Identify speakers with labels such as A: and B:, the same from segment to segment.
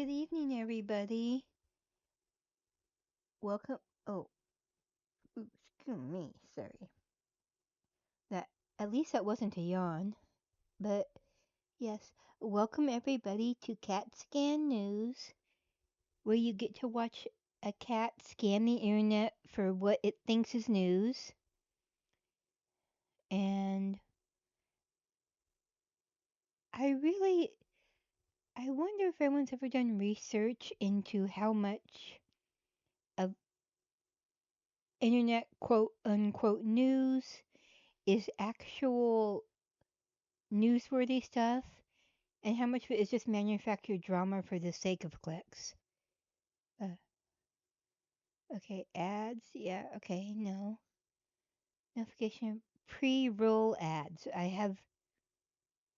A: Good evening, everybody. Welcome. Oh, excuse me. Sorry. That at least that wasn't a yawn. But yes, welcome everybody to CatSCAN News, where you get to watch a cat scan the internet for what it thinks is news. And I wonder if anyone's ever done research into how much of internet quote unquote news is actual newsworthy stuff and how much of it is just manufactured drama for the sake of clicks. Uh, okay, ads. Yeah, okay, no. Notification pre-roll ads.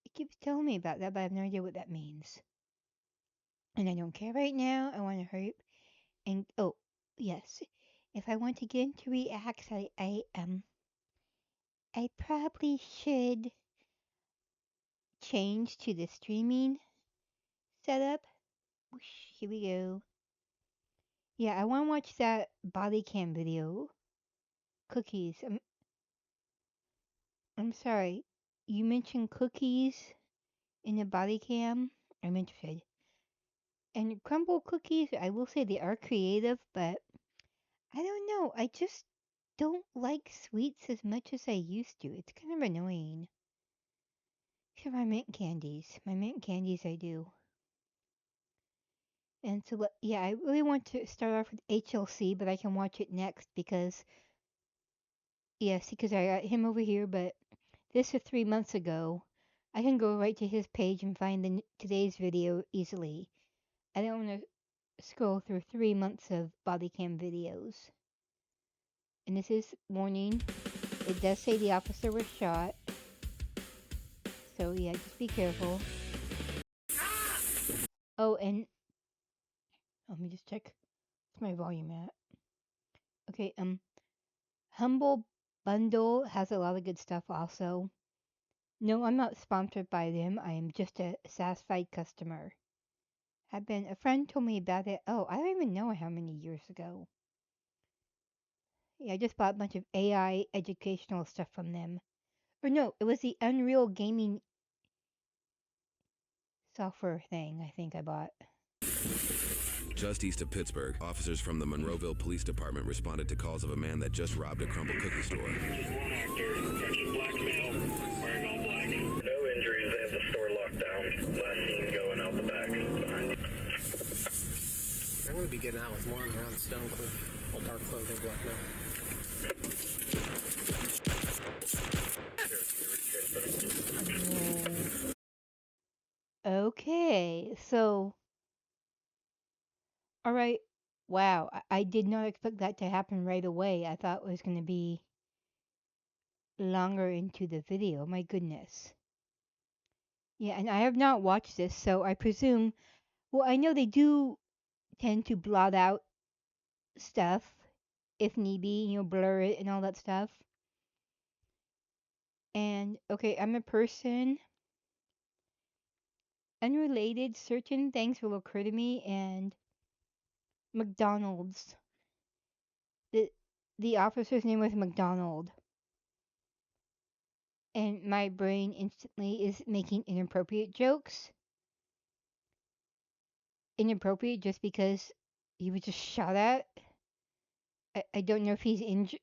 A: It keeps telling me about that, but I have no idea what that means. And I don't care right now. I want to hurry up and, oh, yes. If I want to get into Reacts, I probably should change to the streaming setup. Whoosh, here we go. Yeah, I want to watch that body cam video. Cookies. I'm sorry. You mentioned cookies in the body cam. I'm interested. And crumble cookies, I will say they are creative, but I don't know. I just don't like sweets as much as I used to. It's kind of annoying. Except my mint candies. My mint candies I do. And so, yeah, I really want to start off with HLC, but I can watch it next because, yes, because I got him over here, but this is 3 months ago. I can go right to his page and find today's video easily. I don't want to scroll through 3 months of body cam videos. And this is warning. It does say the officer was shot. So yeah, just be careful. Oh, and let me just check. What's my volume at? Okay, Humble Bundle has a lot of good stuff also. No, I'm not sponsored by them. I am just a satisfied customer. A friend told me about it. Oh, I don't even know how many years ago. Yeah, I just bought a bunch of AI educational stuff from them. Or no, it was the Unreal Gaming software thing I think I bought.
B: Just east of Pittsburgh, officers from the Monroeville Police Department responded to calls of a man that just robbed a crumble cookie store.
C: Just one actor, catching black male, wearing all black. No injuries, they have the store locked down. Last seen going out the back. Behind.
D: I'm going to be getting out with one around Stonecliff. All dark clothing, black male.
A: Okay, so all right. Wow, I did not expect that to happen right away. I thought it was going to be longer into the video. My goodness. Yeah, and I have not watched this, so I presume, well, I know they do tend to blot out stuff if need be, blur it and all that stuff. And okay, I'm a person. Unrelated, certain things will occur to me, and McDonald's. The officer's name was McDonald. And my brain instantly is making inappropriate jokes. Inappropriate just because he was just shot at. I don't know if he's injured.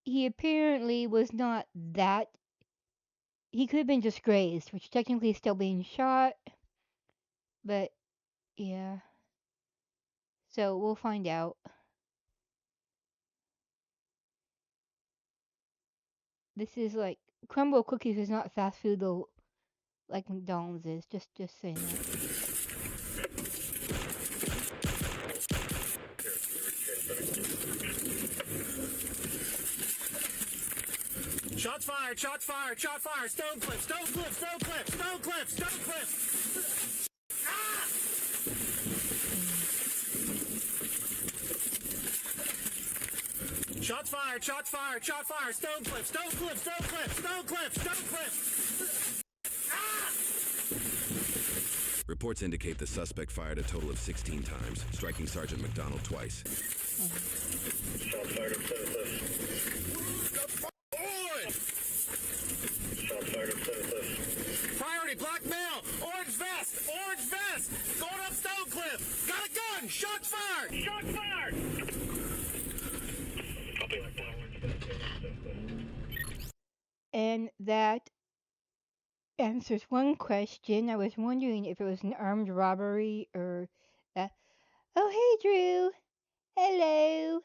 A: He apparently was not that. He could have been just grazed, which technically is still being shot. But yeah. So we'll find out. This is like Crumble Cookies is not fast food though, like McDonald's is. Just saying that.
D: Shots fired, shots fired, shot fired. Stonecliff, Stonecliff, Stonecliff, Stonecliff, Stonecliff. Ah! Shots fired, shots fired, shot fired. Stonecliff, Stonecliff, Stonecliff, Stonecliff, Stonecliff. Ah!
B: Reports indicate the suspect fired a total of 16 times, striking Sergeant McDonald twice.
C: Shots fired at Cliff. Shots fired at Cliff.
D: Priority, black male, orange vest, going up Stonecliff. Got a gun, shots fired.
C: Shots fired! Copy.
A: And that answers one question. I was wondering if it was an armed robbery or that. Oh, hey, Drew. Hello.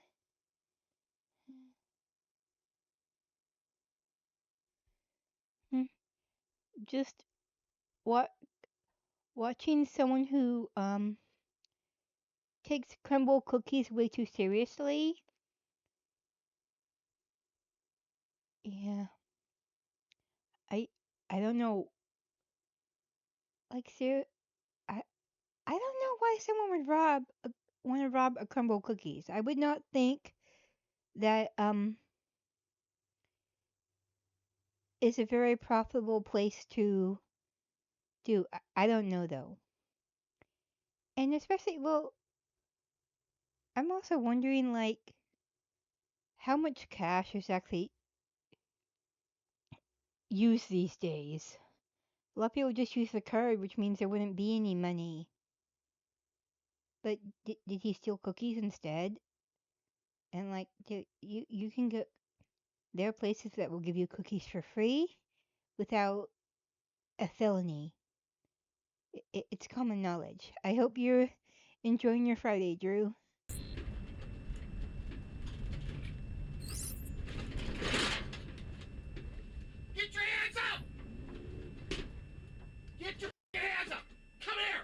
A: Hmm, Just what watching someone who takes crumble cookies way too seriously. Yeah, I I don't know. Like, I I don't know why someone would want to rob a crumble cookies. I would not think that is a very profitable place to do. I don't know though. And especially, well, I'm also wondering like how much cash is actually used these days. A lot of people just use the card, which means there wouldn't be any money. But did he steal cookies instead? And like, you can get there are places that will give you cookies for free without a felony. It's common knowledge. I hope you're enjoying your Friday, Drew.
D: Get your hands up! Get your hands up! Come here!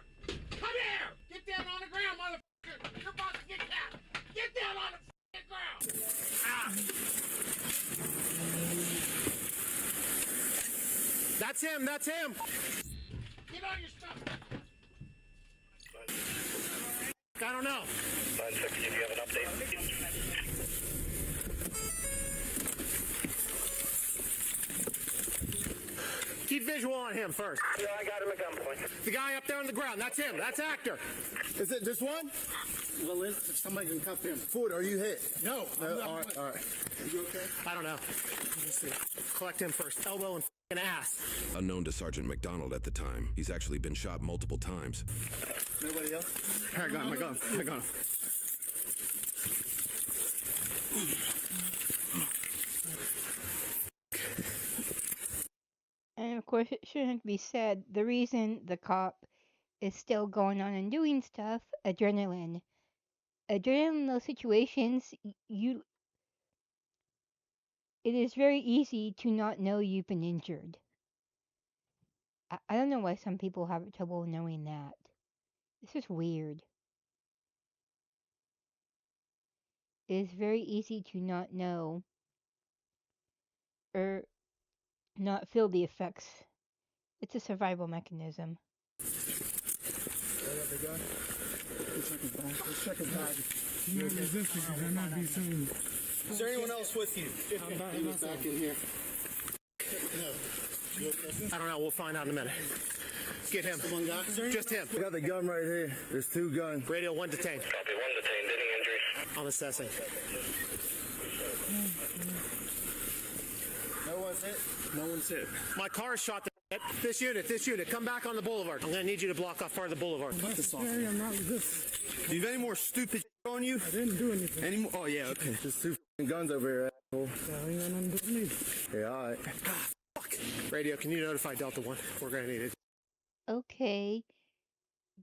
D: Come here! Get down on the ground, motherfucker! You're about to get down! Get down on the ground! Ah. That's him, that's him! Get on your stuff! I don't know.
C: 960, do you have an update?
D: Keep visual on him first.
C: Yeah, I got him at gunpoint.
D: The guy up there on the ground, that's him, that's Actor.
E: Is it just one?
D: Well, somebody can cuff him.
E: Ford, are you hit?
D: No,
E: No, all right, all right. Are you okay?
D: I don't know. Let's see. Collect him first. Elbow and f***ing ass.
B: Unknown to Sergeant McDonald at the time, he's actually been shot multiple times.
E: Nobody else?
D: I got him, I got him, I got him.
A: And of course, it shouldn't be said. The reason the cop is still going on and doing stuff, adrenaline. Adrenaline in those situations, it is very easy to not know you've been injured. I don't know why some people have trouble knowing that. This is weird. It is very easy to not know or not feel the effects. It's a survival mechanism.
E: Let's check his bag. Is there anyone else with you? He was back in here.
D: I don't know, we'll find out in a minute. Get him.
E: One guy?
D: Just him.
E: I got the gun right here. There's two guns.
D: Radio 1 detained.
C: Copy, one detained. Any injuries?
D: I'm assessing.
E: No one's hit? No one's hit.
D: My car shot this unit, come back on the boulevard. I'm gonna need you to block off part of the boulevard.
E: I'm not this. Do you have any more stupid on you? I didn't do anything. Any more? Oh, yeah, okay. There's two guns over here, asshole. Yeah, all right.
D: Fuck. Radio, can you notify Delta 1? We're gonna need it.
A: Okay.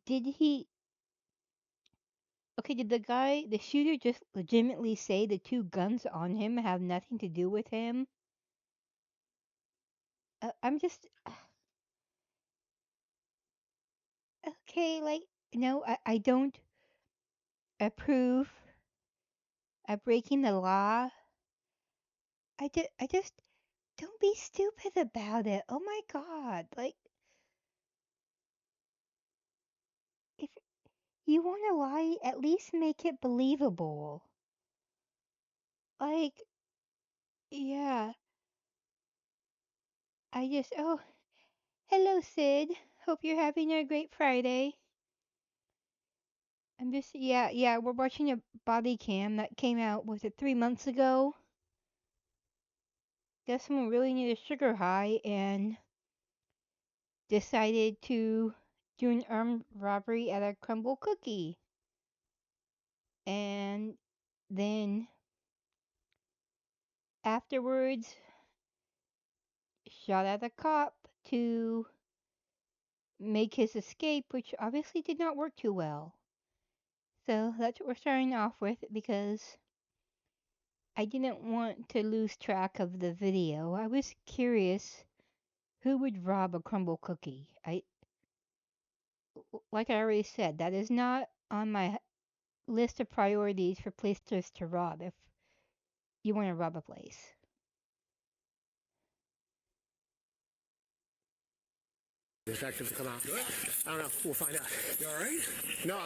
A: Did the shooter just legitimately say the two guns on him have nothing to do with him? I'm just. Okay, like, no, I don't approve of breaking the law. I just don't be stupid about it. Oh my God. Like, if you want to lie, at least make it believable. Like, yeah. Oh, hello, Sid. hope you're having a great Friday. I'm just, yeah, we're watching a body cam that came out, was it 3 months ago? Guess someone really needed a sugar high and decided to do an armed robbery at a crumble cookie. And then afterwards shot at a cop to make his escape, which obviously did not work too well. So that's what we're starting off with because I didn't want to lose track of the video. I was curious who would rob a crumble cookie. Like I already said, that is not on my list of priorities for places to rob if you want to rob a place.
D: Detective to come out. I don't know. We'll find out.
E: You all right?
D: No,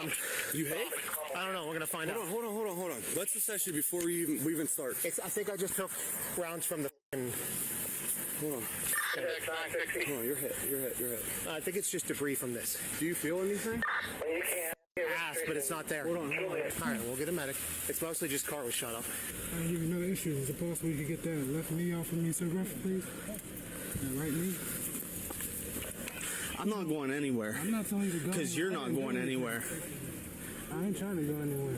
E: You hit?
D: I don't know. We're gonna find out.
E: Hold on. Let's assess you before we even start.
D: I think I just took rounds from the.
E: Hold on. Hold on, you're hit.
D: I think it's just debris from this.
E: Do you feel anything?
D: Ass, but it's not there.
E: Hold on.
D: All right, we'll get a medic. It's mostly just car was shut off.
F: I give you another issue. Is it possible you could get that left knee off of me, so rough, please? That right knee?
E: I'm not going anywhere.
F: I'm not telling you to go.
E: Because you're not going anywhere.
F: I ain't trying to go anywhere.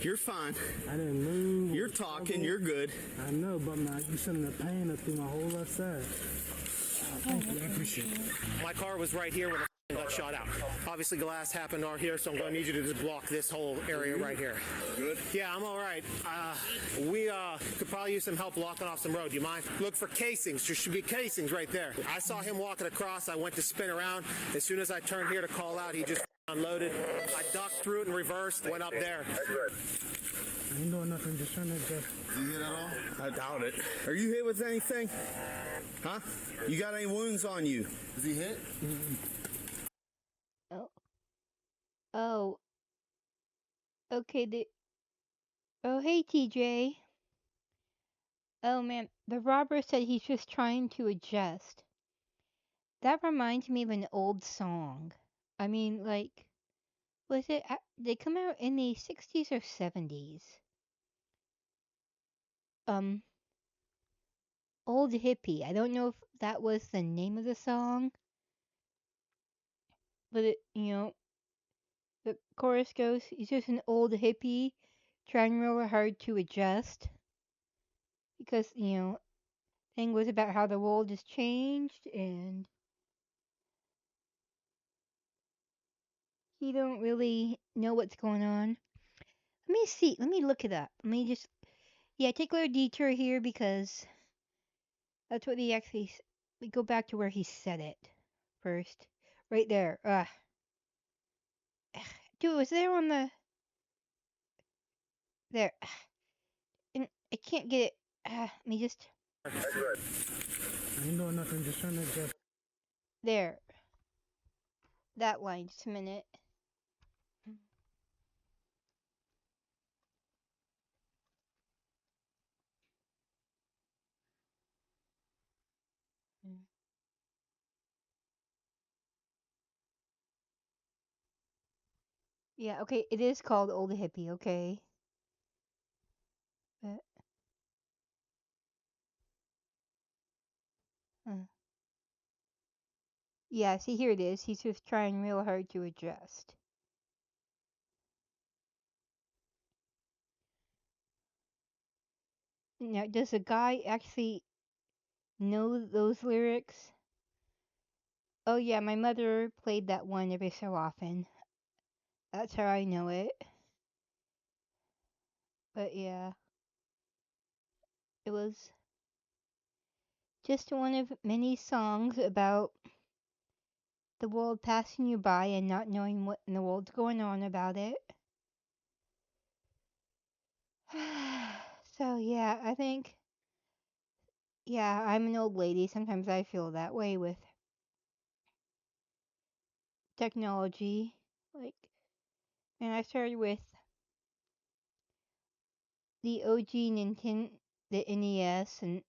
E: You're fine.
F: I didn't move.
E: You're talking. You're good.
F: I know, but you sending the pain up through my whole left side. Thank you. I appreciate it.
D: My car was right here when the got shot out. Obviously, glass happened out here, so I'm going to need you to just block this whole area right here.
E: Good.
D: Yeah, I'm all right. We could probably use some help blocking off some road. Do you mind? Look for casings. There should be casings right there. I saw him walking across. I went to spin around. As soon as I turned here to call out, he just unloaded. I ducked through it and reversed. Went up there.
F: I ain't doing nothing. Just trying to adjust.
E: You hit at all? I doubt it. Are you hit with anything? Huh? You got any wounds on you? Is he hit?
A: Oh. Okay, oh, hey, TJ. Oh, man, the robber said he's just trying to adjust. That reminds me of an old song. I mean, like, was it, they come out in the 60s or 70s? Old Hippie. I don't know if that was the name of the song, but the chorus goes, he's just an old hippie trying real hard to adjust. Because, thing was about how the world has changed and he don't really know what's going on. Let me see. Let me look it up. Let me just, take a little detour here because that's what he actually, we go back to where he said it first. Right there. Dude, it was there on the, there. And I can't get it. Let me just,
F: I ain't doing nothing. Just trying to adjust.
A: there. That line, just a minute. Yeah, okay, it is called Old Hippie, okay. But, yeah, see, here it is. He's just trying real hard to adjust. Now, does the guy actually know those lyrics? Oh, yeah, my mother played that one every so often. That's how I know it. But, yeah, it was just one of many songs about the world passing you by and not knowing what in the world's going on about it. So, yeah, I think, yeah, I'm an old lady. Sometimes I feel that way with technology. Like, and I started with the OG Nintendo, the NES, and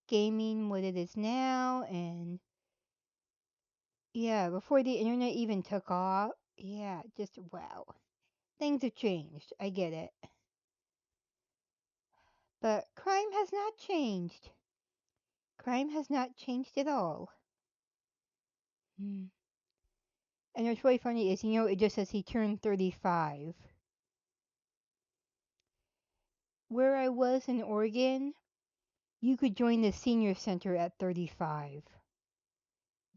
A: gaming what it is now, and Yeah, before the internet even took off. Yeah, just wow. Things have changed. I get it. But crime has not changed. Crime has not changed at all. Hmm. And what's really funny is, it just says he turned 35. Where I was in Oregon, you could join the senior center at 35.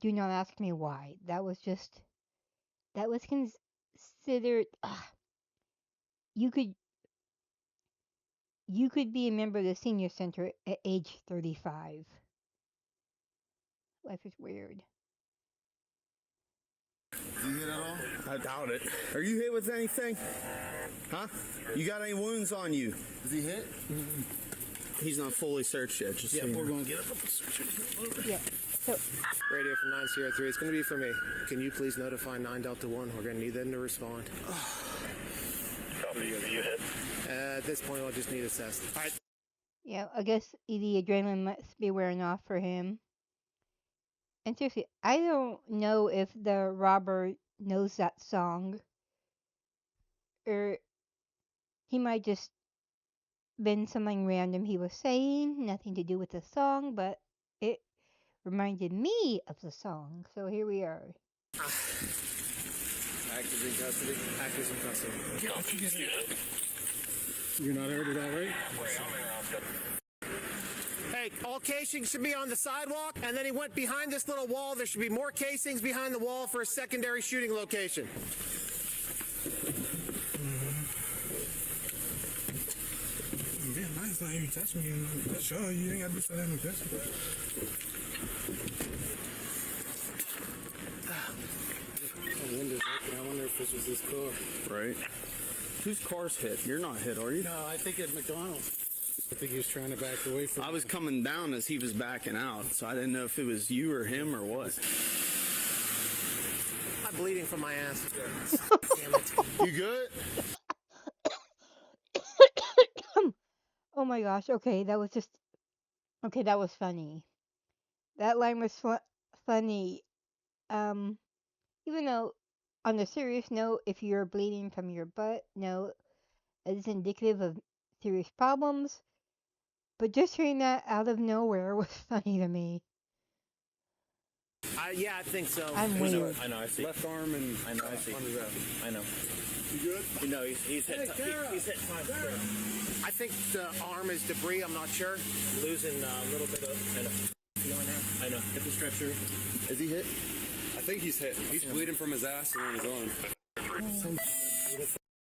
A: Do not ask me why. That was considered, you could, you could be a member of the senior center at age 35. Life is weird.
E: Did you hit at all? I doubt it. Are you hit with anything? Huh? You got any wounds on you? Is he hit? He's not fully searched yet. Just
F: Yeah,
E: so you
F: we're
E: know.
F: going to get up the search.
A: Yeah. So,
G: Radio from 903. It's going to be for me. Can you please notify 9 Delta 1? We're going to need them to respond.
C: Copy. You hit.
G: At this point, I'll just need assessed. All right.
A: yeah, I guess the adrenaline must be wearing off for him. And seriously, I don't know if the robber knows that song, or he might just been something random he was saying, nothing to do with the song, but it reminded me of the song. So here we are.
G: Actors in custody. Actors in custody.
F: You're not hurt at all, right?
G: Hey, all casings should be on the sidewalk, and then he went behind this little wall. There should be more casings behind the wall for a secondary shooting location.
F: Yeah, nice. Not even touch me. Sure, you ain't got to be so damn aggressive.
G: The window's open. I wonder if this was his car.
E: Right. Whose car's hit? You're not hit, are you?
F: No, I think it's McDonald's. I think he was trying to back away from
E: I was coming down as he was backing out, so I didn't know if it was you or him or what.
G: I'm bleeding from my ass. Damn it.
E: You good?
A: Oh my gosh, okay, that was funny. That line was funny. Even though, on a serious note, if you're bleeding from your butt, no, it is indicative of serious problems. But just hearing that out of nowhere was funny to me.
G: Yeah, I think so.
A: I'm weird.
H: I know, I see.
E: Left arm and
H: I know, I see. I know.
E: You good?
H: No, he's hit. He's hit time.
G: I think the arm is debris. I'm not sure.
H: Losing a little bit of. I know. Feeling that? I know. Hit the stretcher.
E: Is he hit? I think he's hit. He's bleeding from his ass and on his arm. Some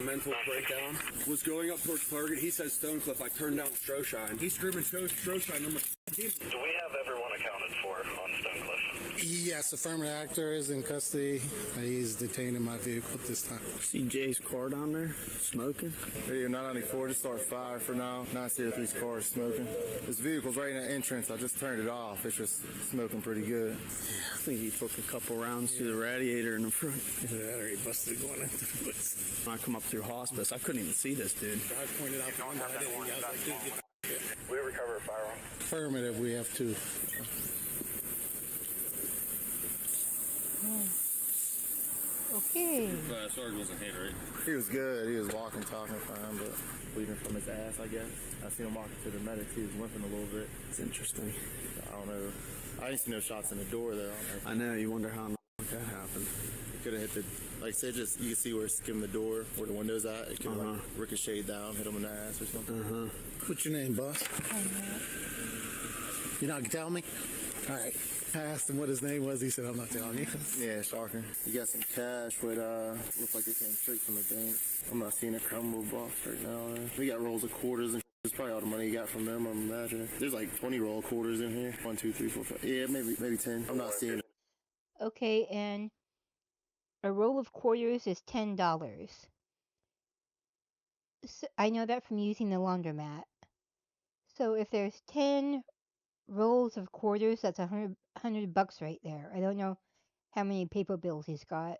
E: mental breakdown. Was going up towards Target. He says Stonecliff. I turned down Stroshine. He's screaming Stroshine number 15.
C: Do we have everyone accounted for on Stonecliff?
F: Yes, affirmative actor is in custody. He's detained in my vehicle at this time.
E: See Jay's car down there smoking?
I: Radio 994, just start fire for now. 903's car is smoking. This vehicle's right in the entrance. I just turned it off. It's just smoking pretty good.
E: I think he took a couple rounds through the radiator in the front.
F: That already busted going into the woods.
E: When I come up through hospice, I couldn't even see this dude.
F: I pointed out the window. I didn't. I was like, dude, get
C: We recover a firearm.
F: affirmative. We have to.
A: Okay.
I: Sarge wasn't hit, right? He was good. He was walking, talking fine, but bleeding from his ass, I guess. I seen him walking to the medics. He was limping a little bit.
E: It's interesting.
I: I don't know. I didn't see no shots in the door, though.
E: I know, you wonder how that happened.
I: Could have hit the, like I said, just you can see where it skimmed the door, where the window's at. It could have like ricocheted down, hit him in the ass or something.
F: What's your name, boss? You're not gonna tell me? All right. I asked him what his name was. He said, I'm not telling you.
I: Yeah, Sharker. You got some cash with, look like it came straight from the bank. I'm not seeing it crumble boss right now. We got rolls of quarters and it's probably all the money you got from them, I'm imagining. There's like 20 roll of quarters in here. 1, 2, 3, 4, 5. Yeah, maybe 10. I'm not seeing it.
A: Okay, and a roll of quarters is $10. So I know that from using the laundromat. So if there's 10 rolls of quarters, that's $100 right there. I don't know how many paper bills he's got.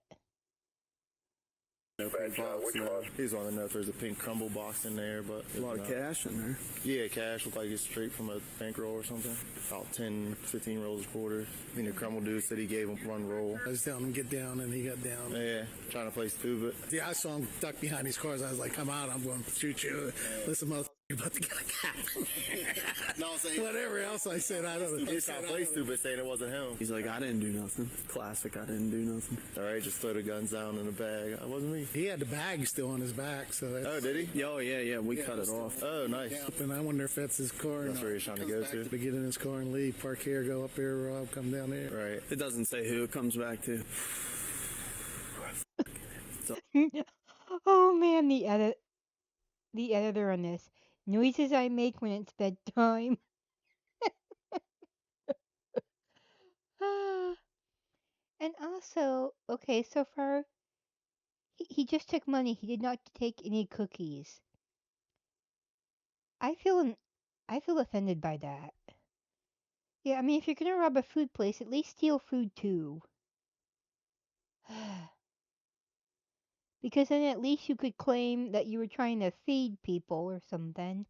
I: pink box. He just wanted to know if there's a pink crumble box in there, but
J: A lot of cash in there.
I: Yeah, cash looked like it's straight from a bankroll or something. About 10, 15 rolls of quarters. I think the crumble dude said he gave him one roll.
F: I was telling him to get down, and he got down.
I: Yeah, trying to play stupid.
F: Yeah, I saw him duck behind these cars. I was like, come out, I'm going to shoot you. Listen, motherfucker, you're about to get a cat.
I: No, I'm saying
F: Whatever else I said, I don't know.
I: he's trying to play stupid, saying it wasn't him.
J: He's like, I didn't do nothing. Classic, I didn't do nothing.
I: All right, just throw the guns down in the bag. It wasn't me.
F: He had the bag still on his back, so that's...
I: Oh, did he?
J: Oh, yeah, we cut it off.
I: Oh, nice.
F: And I wonder if that's his car.
I: That's where he's trying to go to.
F: To get in his car and leave, park here, go up there, Rob, come down there.
I: Right.
J: It doesn't say who it comes back to.
A: Oh man, the editor on this. Noises I make when it's bedtime. Ah, and also, okay, so far, he just took money. He did not take any cookies. I feel offended by that. Yeah, I mean, if you're gonna rob a food place, at least steal food too. Because then at least you could claim that you were trying to feed people or something.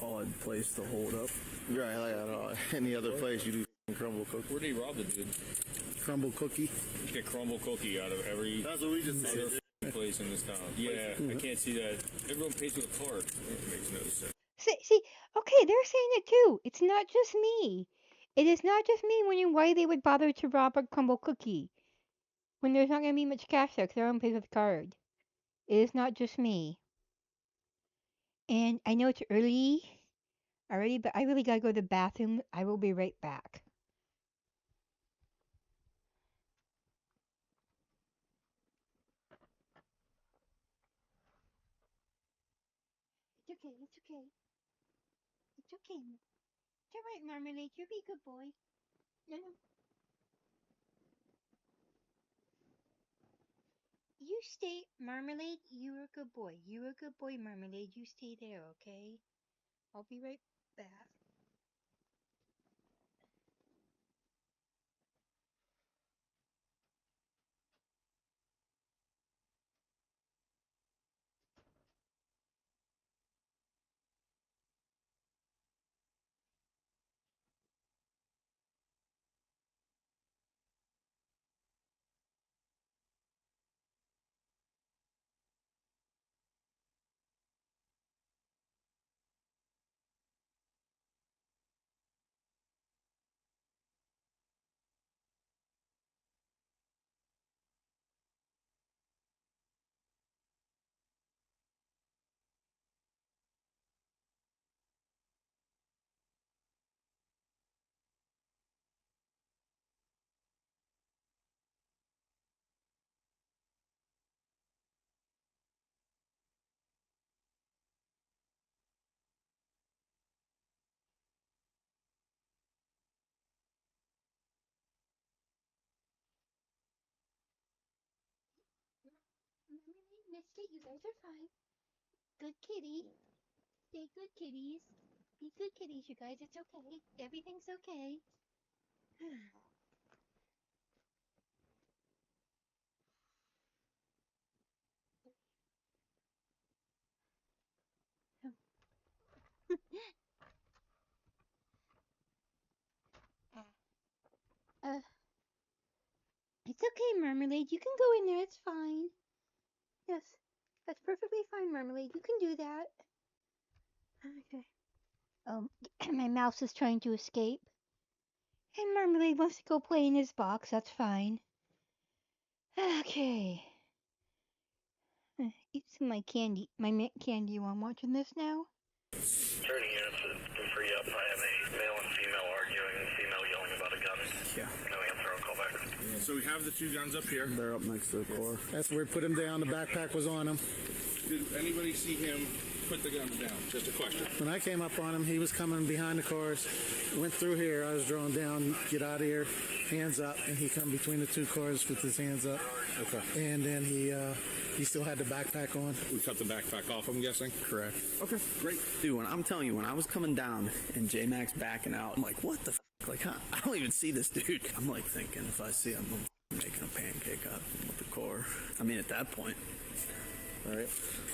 J: Odd place to hold up.
I: Right, like I don't know, any other place you do crumble cookie.
H: Where did he rob the dude?
F: Crumble cookie.
H: Get crumble cookie out of every
I: That's what we just said.
H: place in this town. Yeah, I can't see that. Everyone pays with a card. It makes no sense.
A: See, okay, they're saying it too. It's not just me. It is not just me wondering why they would bother to rob a crumble cookie when there's not going to be much cash there because everyone pays with a card. It is not just me. And I know it's early already, but I really got to go to the bathroom. I will be right back. It's okay, it's okay. It's okay. It's alright, Marmalade. You'll be a good boy. No. You stay, Marmalade. You're a good boy. You're a good boy, Marmalade. You stay there, okay? I'll be right back. Marmalade, Misty, you guys are fine. Good kitty. Stay good kitties. Be good kitties, you guys. It's okay. Everything's okay. It's okay, Marmalade. You can go in there. It's fine. Yes, that's perfectly fine, Marmalade. You can do that. Okay. My mouse is trying to escape. And Marmalade wants to go play in his box. That's fine. Okay. Eat some of my candy. My mint candy while I'm watching this now.
C: Turning units to free up. I have a male and female arguing, female yelling about a gun.
J: Yeah.
C: No answer, I'll call back.
H: So we have the two guns up here.
J: They're up next to the car.
F: That's where we put him down. The backpack was on him.
H: Did anybody see him put the guns down? Just a question.
F: When I came up on him, he was coming behind the cars. Went through here. I was drawn down. Get out of here. Hands up. And he come between the two cars with his hands up.
H: Okay.
F: And then he still had the backpack on.
H: We cut the backpack off, I'm guessing?
F: Correct.
H: Okay, great.
J: Dude, I'm telling you, when I was coming down and J-Max backing out, I'm like, what the f? Like, huh, I don't even see this dude. I'm like thinking if I see him, I'm making a pancake out of him with the car. I mean, at that point, all right.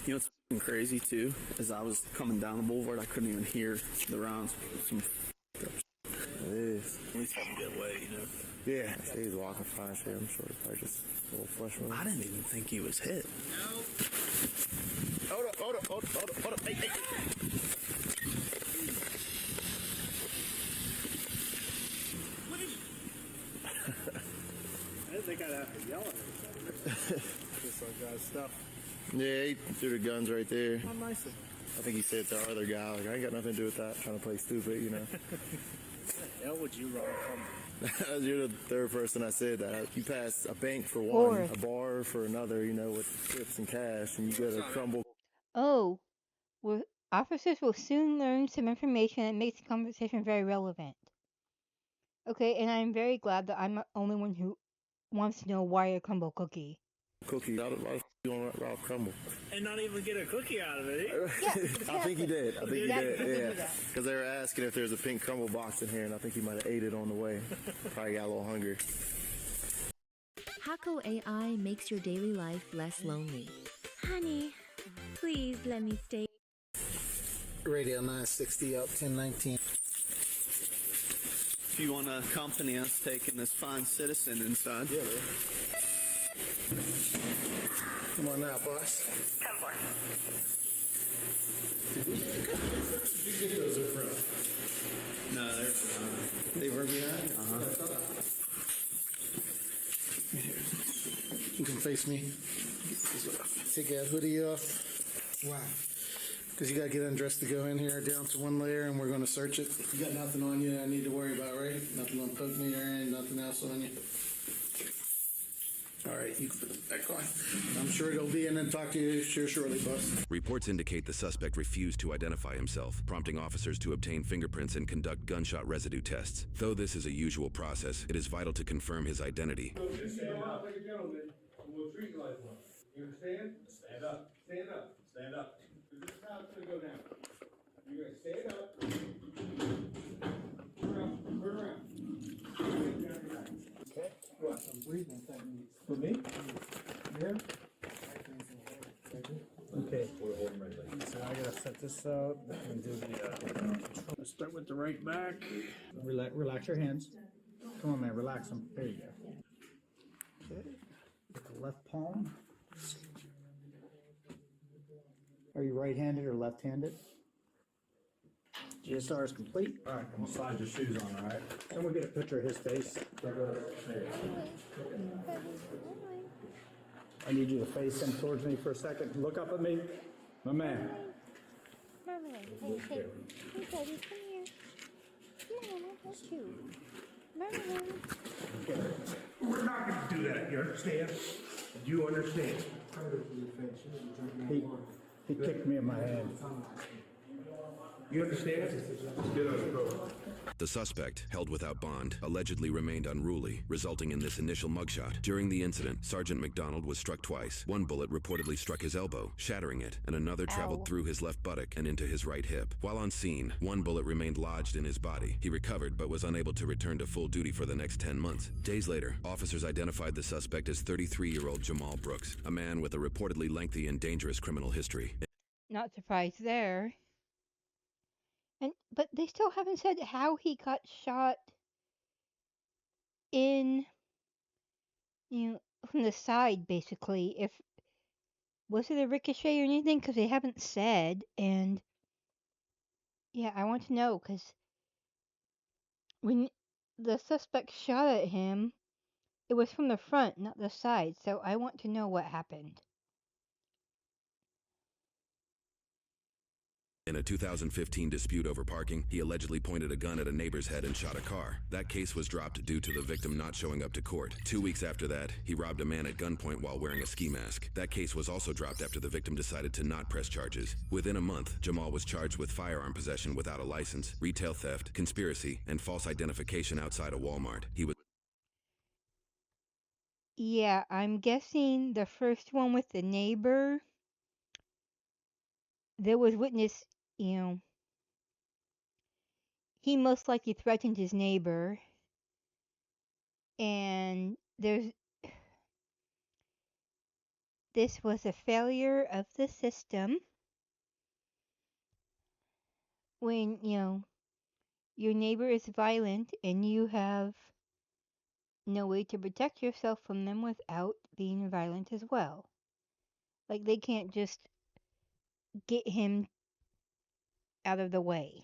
J: You know what's f***ing crazy too is I was coming down the boulevard, I couldn't even hear the rounds. Some
I: It is.
J: at least I can get away, you know.
I: Yeah. He's walking fine shit. I'm sure it's probably just a little flesh wound.
J: I didn't even think he was hit.
I: Hold up. Hey.
F: I didn't think I'd have to yell at him. Just like stuff.
I: Yeah, he threw the guns right there.
F: How nice of him.
I: I think he said to our other guy, like, I ain't got nothing to do with that. Trying to play stupid, you know.
F: Hell would you run from?
I: You're the third person I said that. You pass a bank for one,
A: Fourth.
I: a bar for another, you know, with chips and cash, and you go to crumble.
A: Oh, well, officers will soon learn some information that makes the conversation very relevant. Okay, and I'm very glad that I'm the only one who wants to know why a crumble cookie.
I: Cookie. A lot of you on Rob Crumble.
H: And not even get a cookie out of it.
I: I think he did. I think he
A: Exactly.
I: did. Yeah. Because they were asking if there's a pink crumble box in here, and I think he might have ate it on the way. Probably got a little hungry.
K: Hako AI makes your daily life less lonely.
L: Honey, please let me stay.
F: Radio 960 up 1019.
J: If you want to accompany us taking this fine citizen inside.
F: Yeah, man. Come on now, boss. Did you get those in front?
J: No, there's
F: They were behind? You can face me. Take that hoodie off. Why? Because you got to get undressed to go in here down to one layer, and we're going to search it. You got nothing on you that I need to worry about, right? Nothing going to poke me or anything, nothing else on you. All right, you can put it back on. I'm sure he'll be in and talk to you shortly, boss.
B: Reports indicate the suspect refused to identify himself, prompting officers to obtain fingerprints and conduct gunshot residue tests. Though this is a usual process, it is vital to confirm his identity.
C: You stand up like a gentleman, and we'll treat you like one. You understand? Stand up. Stand up. Stand up. This is how it's gonna go down. You're gonna stand up. Turn around. Turn around.
F: Okay. What? I'm breathing. For me? Here? Okay. So I gotta set this up and do the, let's start with the right back. Relax your hands. Come on, man, relax them. There you go. Okay. With the left palm. Are you right-handed or left-handed? GSR is complete. All right, I'm gonna slide your shoes on, all right? And we'll get a picture of his face. I need you to face him towards me for a second. Look up at me. My man.
L: Marmalade, hey, baby, come here. Yeah, that's you. Marmalade.
D: We're not gonna do that, you understand? Do you understand?
F: He kicked me in my hand.
D: You understand? Get us going.
B: The suspect, held without bond, allegedly remained unruly, resulting in this initial mugshot. During the incident, Sergeant McDonald was struck twice. One bullet reportedly struck his elbow, shattering it, and another traveled through his left buttock and into his right hip. While on scene, one bullet remained lodged in his body. He recovered but was unable to return to full duty for the next 10 months. Days later, officers identified the suspect as 33-year-old Jamal Brooks, a man with a reportedly lengthy and dangerous criminal history.
A: Not surprised there. But they still haven't said how he got shot in, from the side, basically. Was it a ricochet or anything? Because they haven't said. And yeah, I want to know, because when the suspect shot at him, it was from the front, not the side. So I want to know what happened.
B: In a 2015 dispute over parking, he allegedly pointed a gun at a neighbor's head and shot a car. That case was dropped due to the victim not showing up to court. 2 weeks after that, he robbed a man at gunpoint while wearing a ski mask. That case was also dropped after the victim decided to not press charges. Within a month, Jamal was charged with firearm possession without a license, retail theft, conspiracy, and false identification outside a Walmart. He was...
A: Yeah, I'm guessing the first one with the neighbor, there was witness, he he most likely threatened his neighbor, and this was a failure of the system when, your neighbor is violent and you have no way to protect yourself from them without being violent as well. Like, they can't just get him out of the way.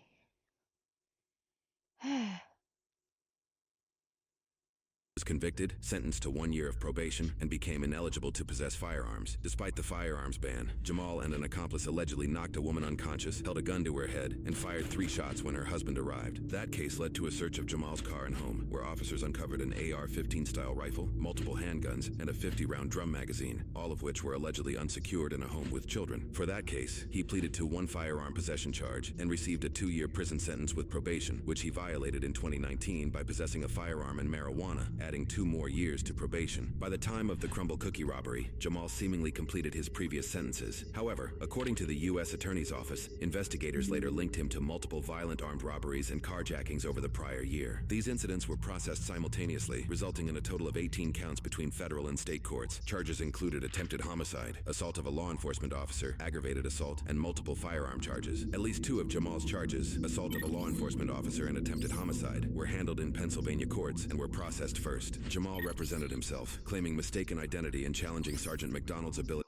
B: Was convicted, sentenced to 1 year of probation, and became ineligible to possess firearms. Despite the firearms ban, Jamal and an accomplice allegedly knocked a woman unconscious, held a gun to her head, and fired 3 shots when her husband arrived. That case led to a search of Jamal's car and home, where officers uncovered an AR-15 style rifle, multiple handguns, and a 50-round drum magazine, all of which were allegedly unsecured in a home with children. For that case, he pleaded to 1 firearm possession charge and received a 2-year prison sentence with probation, which he violated in 2019 by possessing a firearm and marijuana, adding 2 more years to probation. By the time of the Crumble Cookie robbery, Jamal seemingly completed his previous sentences. However, according to the U.S. Attorney's Office, investigators later linked him to multiple violent armed robberies and carjackings over the prior year. These incidents were processed simultaneously, resulting in a total of 18 counts between federal and state courts. Charges included attempted homicide, assault of a law enforcement officer, aggravated assault, and multiple firearm charges. At least 2 of Jamal's charges, assault of a law enforcement officer and attempted homicide, were handled in Pennsylvania courts and were processed first. Jamal represented himself, claiming mistaken identity and challenging Sergeant McDonald's ability.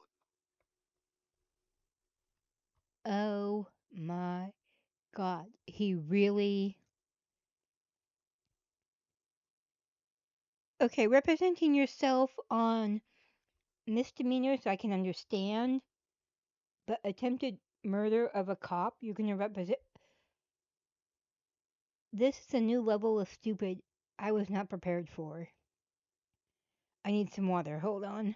A: Oh my God. He really. Okay, representing yourself on misdemeanors I can understand, but attempted murder of a cop, you're going to represent. This is a new level of stupid I was not prepared for. I need some water. Hold on.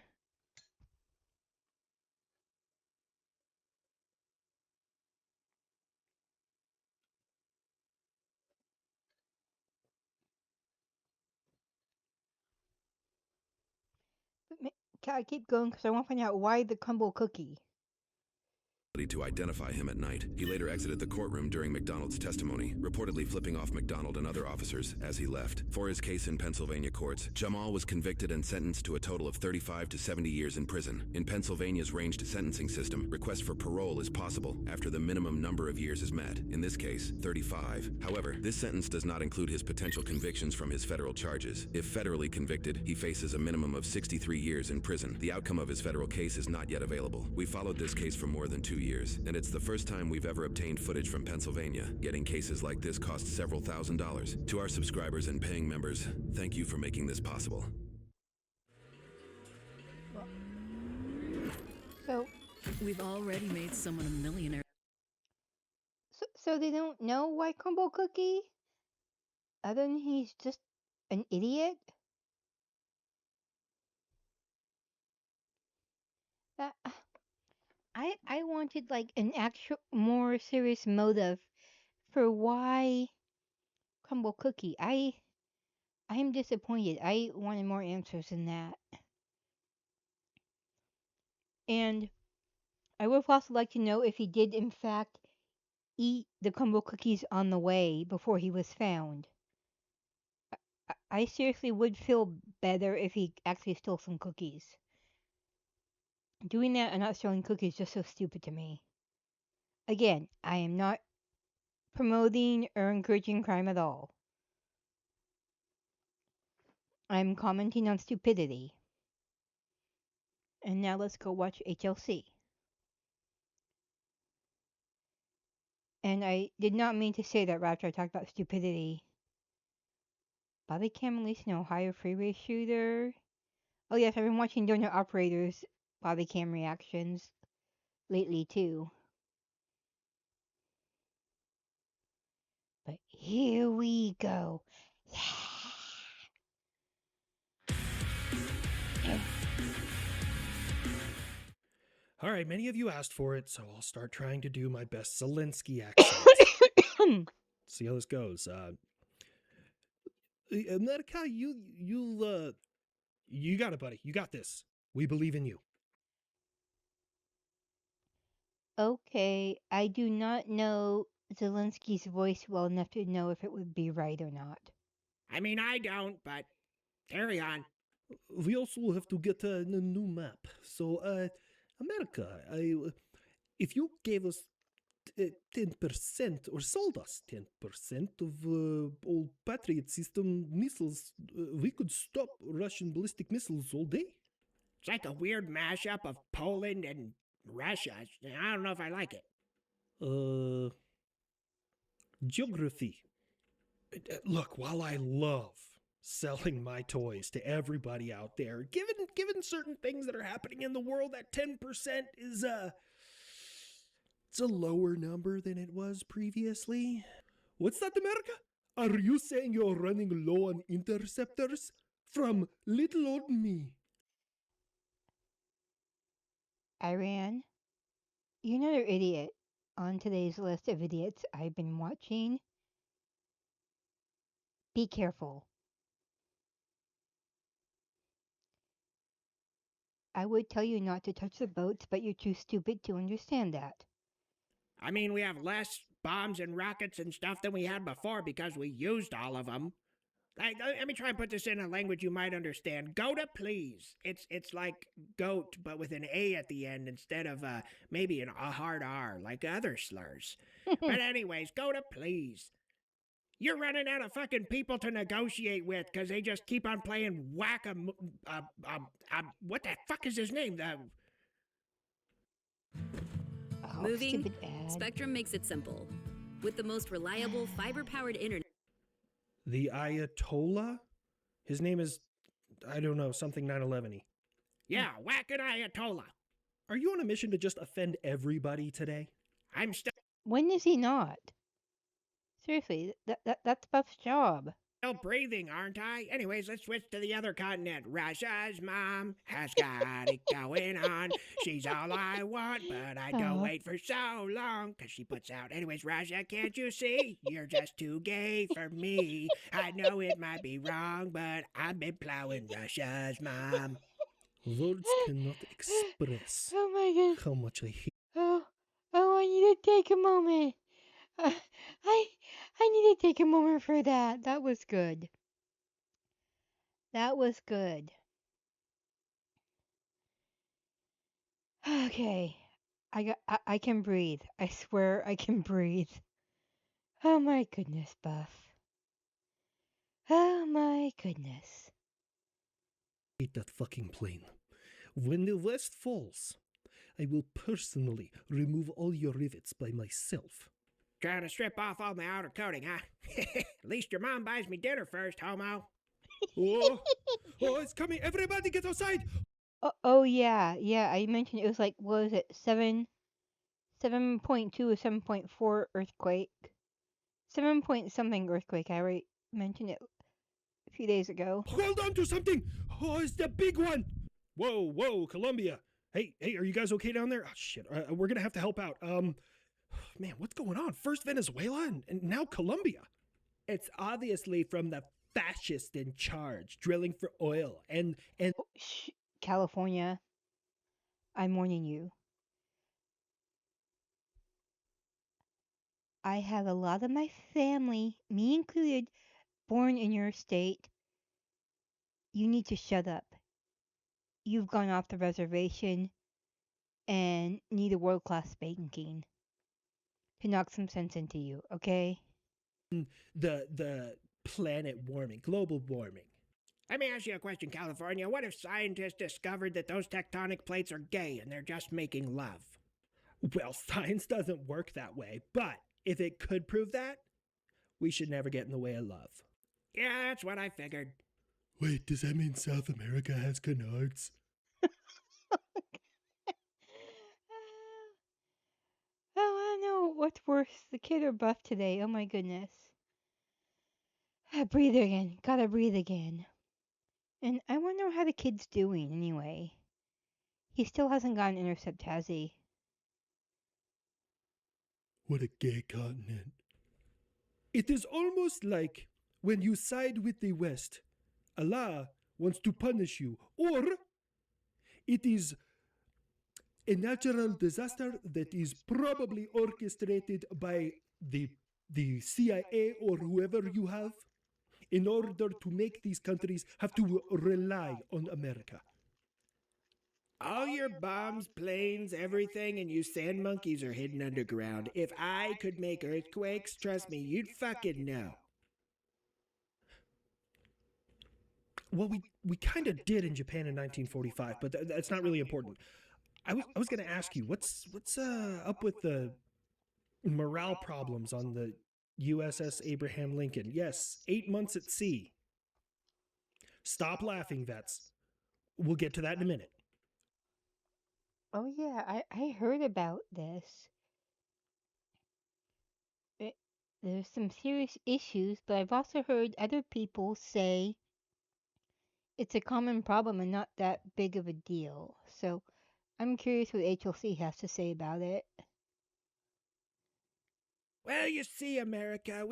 A: Can I keep going? Because I want to find out why the crumble cookie.
B: To identify him at night. He later exited the courtroom during McDonald's testimony, reportedly flipping off McDonald and other officers as he left. For his case in Pennsylvania courts, Jamal was convicted and sentenced to a total of 35 to 70 years in prison. In Pennsylvania's ranged sentencing system, request for parole is possible after the minimum number of years is met, in this case, 35. However, this sentence does not include his potential convictions from his federal charges. If federally convicted, he faces a minimum of 63 years in prison. The outcome of his federal case is not yet available. We followed this case for more than 2 years, and it's the first time we've ever obtained footage from Pennsylvania. Getting cases like this costs several $1,000s. To our subscribers and paying members, thank you for making this possible.
A: So,
M: we've already made someone a millionaire.
A: So they don't know why crumble cookie? Other than he's just an idiot? I wanted like an actual more serious motive for why crumble cookie. I'm disappointed. I wanted more answers than that. And I would also like to know if he did in fact eat the crumble cookies on the way before he was found. I seriously would feel better if he actually stole some cookies. Doing that and not stealing cookies is just so stupid to me. Again, I am not promoting or encouraging crime at all. I'm commenting on stupidity. And now let's go watch HLC. And I did not mean to say that right after I talked about stupidity. Body cam released an Ohio freeway shooter. Oh yes, I've been watching donut operators' body cam reactions lately too. But here we go.
N: All right, many of you asked for it, so I'll start trying to do my best Zelensky accent. See how this goes. Medica, you got it, buddy. You got this. We believe in you.
A: Okay, I do not know Zelensky's voice well enough to know if it would be right or not.
G: I mean, I don't, but carry on.
N: We also have to get a new map. So, America, if you gave us 10% or sold us 10% of old Patriot system missiles, we could stop Russian ballistic missiles all day.
G: It's like a weird mashup of Poland and Russia. I don't know if I like it.
N: Geography. Look, while I love selling my toys to everybody out there, given certain things that are happening in the world, that 10% is it's a lower number than it was previously. What's that, America? Are you saying you're running low on interceptors? From little old me.
A: Iran, you're another idiot on today's list of idiots I've been watching. Be careful. I would tell you not to touch the boats, but you're too stupid to understand that.
G: I mean, we have less bombs and rockets and stuff than we had before because we used all of them. Let me try and put this in a language you might understand. Go to please. It's like goat, but with an A at the end instead of maybe a hard R, like other slurs. But anyways, go to please. You're running out of fucking people to negotiate with because they just keep on playing what the fuck is his name?
M: Moving, Spectrum makes it simple. With the most reliable fiber-powered internet.
N: The Ayatollah? His name is, I don't know, something 9/11-y.
G: Yeah, whack an Ayatollah.
N: Are you on a mission to just offend everybody today?
G: I'm still...
A: When is he not? Seriously, that's Buff's job.
G: Still breathing, aren't I? Anyways, let's switch to the other continent. Russia's mom has got it going on. She's all I want, but I don't wait for so long because she puts out. Anyways, Russia, can't you see? You're just too gay for me. I know it might be wrong, but I've been plowing Russia's mom.
N: Words cannot express how much I hate.
A: Oh, I need to take a moment. I need to take a moment for that. That was good. That was good. Okay. I can breathe. I swear I can breathe. Oh my goodness, Buff. Oh my goodness.
N: I hate that fucking plane. When the West falls, I will personally remove all your rivets by myself.
G: Trying to strip off all my outer coating, huh? At least your mom buys me dinner first, homo.
N: Oh, it's coming. Everybody get outside.
A: Oh yeah. I mentioned it was like, what was it, 7.2 or 7.4 earthquake. 7 point something earthquake. I already mentioned it a few days ago.
N: Hold on to something. Oh, it's the big one. Whoa, Colombia. Hey, are you guys okay down there? Oh, shit. We're going to have to help out. Man, what's going on? First Venezuela and now Colombia. It's obviously from the fascist in charge, drilling for oil and
A: California, I'm warning you. I have a lot of my family, me included, born in your state. You need to shut up. You've gone off the reservation and need a world-class spanking to knock some sense into you, okay?
N: the planet warming, global warming.
G: Let me ask you a question, California. What if scientists discovered that those tectonic plates are gay and they're just making love?
N: Well, science doesn't work that way, but if it could prove that, we should never get in the way of love.
G: Yeah, that's what I figured.
N: Wait, does that mean South America has canards?
A: Oh, I don't know what's worse, the kid or Buff today. Oh my goodness. Breathe again. Gotta breathe again. And I wonder how the kid's doing anyway. He still hasn't got an intercept, has he?
N: What a gay continent. It is almost like when you side with the West, Allah wants to punish you, or it is a natural disaster that is probably orchestrated by the CIA or whoever you have in order to make these countries have to rely on America.
G: All your bombs, planes, everything, and you sand monkeys are hidden underground. If I could make earthquakes, trust me, you'd fucking know.
N: Well, we kind of did in Japan in 1945, but that's not really important. I was going to ask you, what's up with the morale problems on the USS Abraham Lincoln? Yes, 8 months at sea. Stop laughing, vets. We'll get to that in a minute.
A: Oh yeah, I heard about this. There's some serious issues, but I've also heard other people say it's a common problem and not that big of a deal. So I'm curious what HLC has to say about it.
G: Well, you see, America,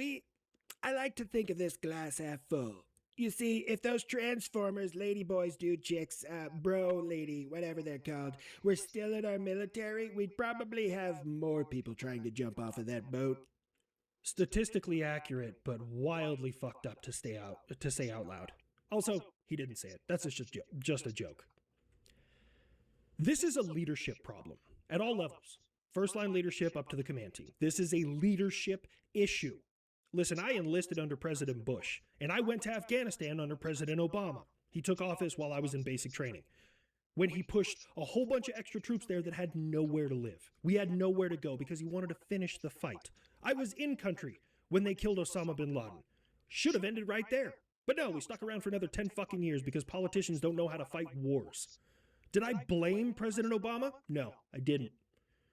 G: I like to think of this glass half full. You see, if those Transformers, ladyboys, dude chicks, bro, lady, whatever they're called, were still in our military, we'd probably have more people trying to jump off of that boat.
N: Statistically accurate, but wildly fucked up to say out loud. Also, he didn't say it. That's just a joke. This is a leadership problem at all levels. First line leadership up to the command team. This is a leadership issue. Listen, I enlisted under President Bush, and I went to Afghanistan under President Obama. He took office while I was in basic training, when he pushed a whole bunch of extra troops there that had nowhere to live. We had nowhere to go because he wanted to finish the fight. I was in country when they killed Osama bin Laden. Should have ended right there. But no, we stuck around for another 10 fucking years because politicians don't know how to fight wars. Did I blame President Obama? No, I didn't.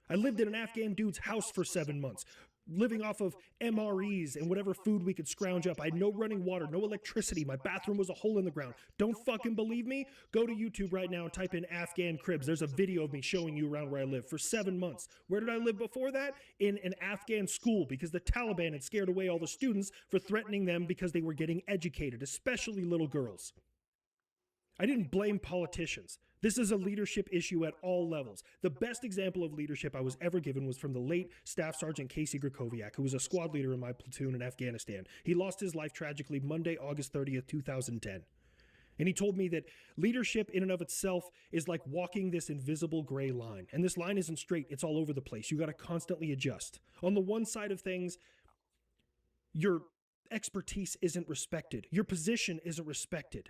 N: I lived in an Afghan dude's house for 7 months, living off of MREs and whatever food we could scrounge up. I had no running water, no electricity. My bathroom was a hole in the ground. Don't fucking believe me? Go to YouTube right now and type in Afghan cribs. There's a video of me showing you around where I live for 7 months. Where did I live before that? In an Afghan school, because the Taliban had scared away all the students for threatening them because they were getting educated, especially little girls. I didn't blame politicians. This is a leadership issue at all levels. The best example of leadership I was ever given was from the late Staff Sergeant Casey Grakowiak, who was a squad leader in my platoon in Afghanistan. He lost his life tragically Monday, August 30th, 2010. And he told me that leadership in and of itself is like walking this invisible gray line. And this line isn't straight, it's all over the place. You got to constantly adjust. On the one side of things, your expertise isn't respected. Your position isn't respected.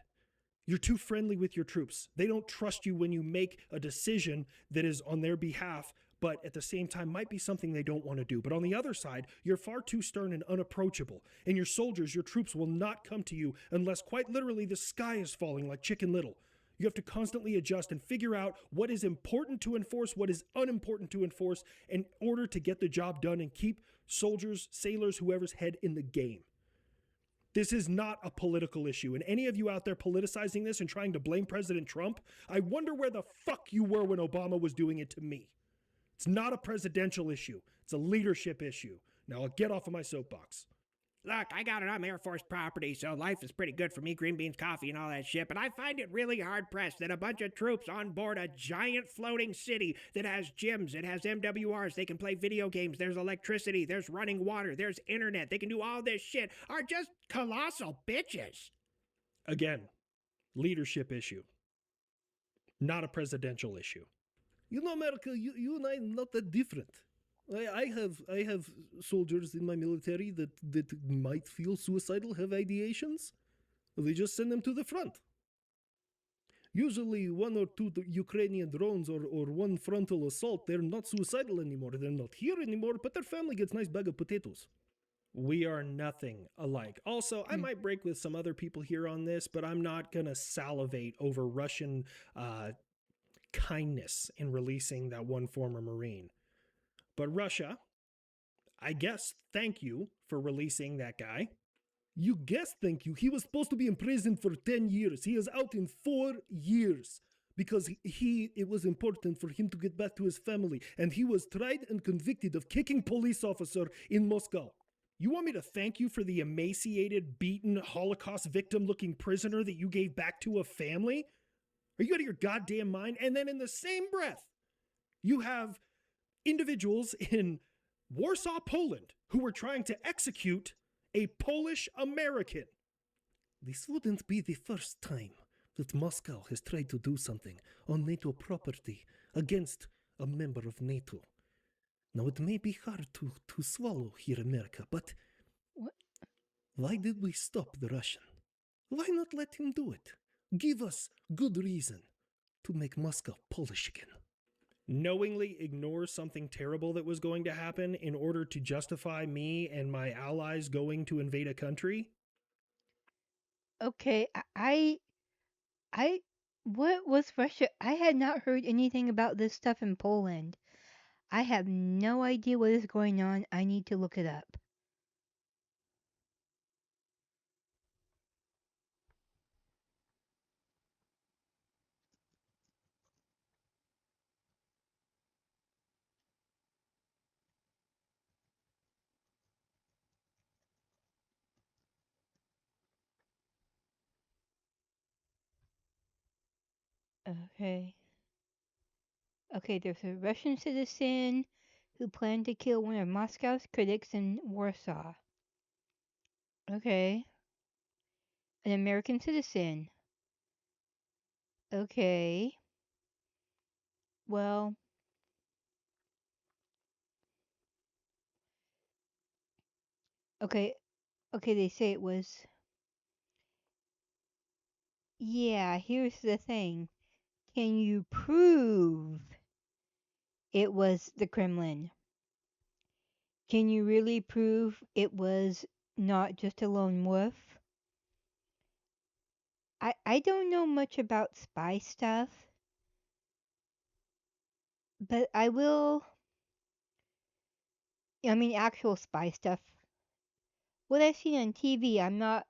N: You're too friendly with your troops. They don't trust you when you make a decision that is on their behalf, but at the same time might be something they don't want to do. But on the other side, you're far too stern and unapproachable. And your soldiers, your troops will not come to you unless quite literally the sky is falling like Chicken Little. You have to constantly adjust and figure out what is important to enforce, what is unimportant to enforce in order to get the job done and keep soldiers, sailors, whoever's head in the game. This is not a political issue, and any of you out there politicizing this and trying to blame President Trump, I wonder where the fuck you were when Obama was doing it to me. It's not a presidential issue. It's a leadership issue. Now I'll get off of my soapbox.
G: Look, I got it on Air Force property, so life is pretty good for me, green beans, coffee, and all that shit, but I find it really hard-pressed that a bunch of troops on board a giant floating city that has gyms, it has MWRs, they can play video games, there's electricity, there's running water, there's internet, they can do all this shit, are just colossal bitches.
N: Again, leadership issue. Not a presidential issue.
O: You know, America, you and I are not that different. I have soldiers in my military that might feel suicidal, have ideations. They just send them to the front. Usually 1 or 2 Ukrainian drones or one frontal assault, they're not suicidal anymore. They're not here anymore, but their family gets a nice bag of potatoes.
N: We are nothing alike. Also, I might break with some other people here on this, but I'm not going to salivate over Russian kindness in releasing that one former Marine. But Russia, I guess, thank you for releasing that guy.
O: You guess thank you. He was supposed to be in prison for 10 years. He is out in 4 years because it was important for him to get back to his family. And he was tried and convicted of kicking police officer in Moscow.
N: You want me to thank you for the emaciated, beaten, Holocaust victim-looking prisoner that you gave back to a family? Are you out of your goddamn mind? And then in the same breath, You have individuals in Warsaw, Poland, who were trying to execute a Polish American. This wouldn't be the first time that Moscow has tried to do something on NATO property against a member of NATO. Now, it may be hard to swallow here, America, but why did we stop the Russian? Why not let him do it? Give us good reason to make Moscow Polish again. Knowingly ignore something terrible that was going to happen in order to justify me and my allies going to invade a country?
A: Okay, what was Russia? I had not heard anything about this stuff in Poland. I have no idea what is going on. I need to look it up. Okay. Okay, there's a Russian citizen who planned to kill one of Moscow's critics in Warsaw. Okay. An American citizen. Okay. Well, okay. Okay, they say it was. Yeah, here's the thing. Can you prove it was the Kremlin? Can you really prove it was not just a lone wolf? I don't know much about spy stuff, but I will. I mean, actual spy stuff. What I've seen on TV, I'm not.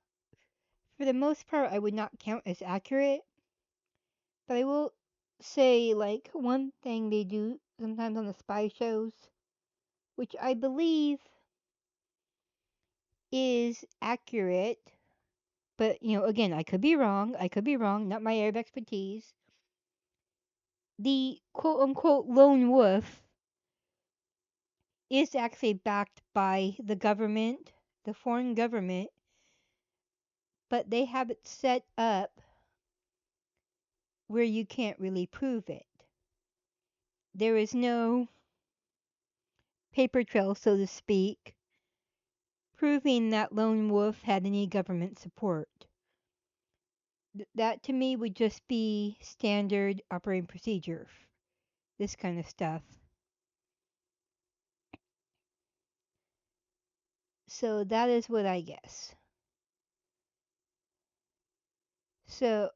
A: For the most part, I would not count as accurate. But I will say, like, one thing they do sometimes on the spy shows, which I believe is accurate, but, again, I could be wrong. I could be wrong, not my area of expertise. The quote unquote lone wolf is actually backed by the government, the foreign government, but they have it set up where you can't really prove it. There is no paper trail, so to speak, proving that lone wolf had any government support. That to me would just be standard operating procedure. This kind of stuff. So that is what I guess. So,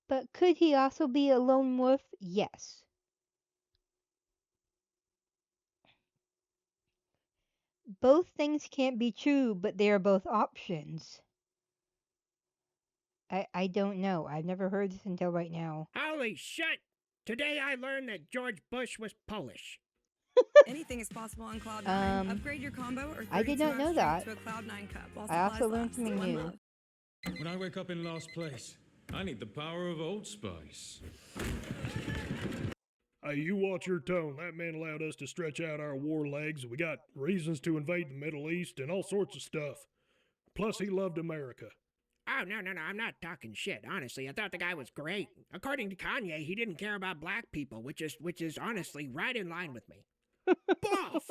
A: but could he also be a lone wolf? Yes. Both things can't be true, but they are both options. I don't know. I've never heard this until right now.
G: Holy shit! Today I learned that George Bush was Polish.
P: Anything is possible on Cloud9. Upgrade your combo or 32
A: I did not know that.
P: to a Cloud9 cup while
A: I also
P: supplies
A: learned
P: last.
A: something
P: One
A: new.
P: love.
C: When I wake up in last place, I need the power of Old Spice.
O: Hey, you watch your tone. That man allowed us to stretch out our war legs. We got reasons to invade the Middle East and all sorts of stuff. Plus, he loved America.
G: Oh, no, I'm not talking shit. Honestly, I thought the guy was great. According to Kanye, he didn't care about black people, which is honestly right in line with me. Boff!